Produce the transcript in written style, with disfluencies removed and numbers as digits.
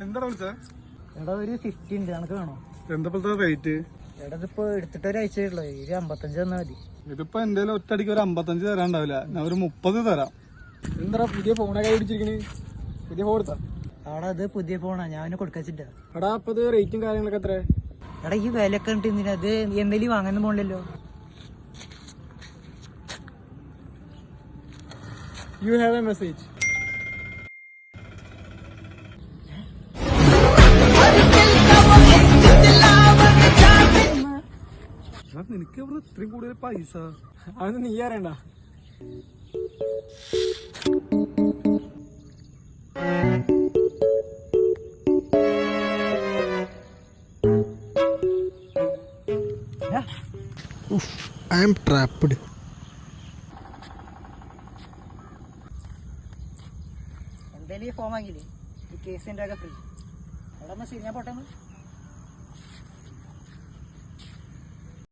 എന്താ വിളിച്ചേ? എടാ ഒരു 50 ഉണ്ട്, നിനക്ക് വേണോ? എന്താ റേറ്റ്? എടാ ഇതിപ്പോ എടുത്തിട്ട് ഒരാഴ്ചയുള്ളൂ, ഒരു 55 തന്നാ മതി. ഇതിപ്പോ എന്റെ ഒറ്റടിക്ക് ഒരു 55 തരാണ്ടാവില്ല, ഞാൻ ഒരു 30 തരാം. എന്താ പുതിയ ഫോണൊക്കെ പിടിച്ചിരിക്കണ്? പുതിയ ഫോൺ എടുത്താ? ആടാ അത് പുതിയ ഫോണാ, ഞാൻ കൊടുക്കാച്ചിട്ടാ. എടാ അപ്പൊ ഇത് റേറ്റും കാര്യങ്ങളൊക്കെ എത്ര? എടാ ഈ വിലയൊക്കെ ഉണ്ട്, എന്തിനാ അത് എന്തെങ്കിലും വാങ്ങാൻ പോകണ്ടല്ലോ. You have a message. നിനക്ക് ഇവിടെ ഇത്രയും കൂടുതൽ പൈസ? അതൊന്നും നീ അറിയണ്ട. I am trapped. എന്തായാലും ഈ ഫോൺ വാങ്ങിയില്ലേ, ഈ കേസിന്റെ ഒക്കെ ഫ്രീ. എടാ ശരി, ഞാൻ പോട്ടെ.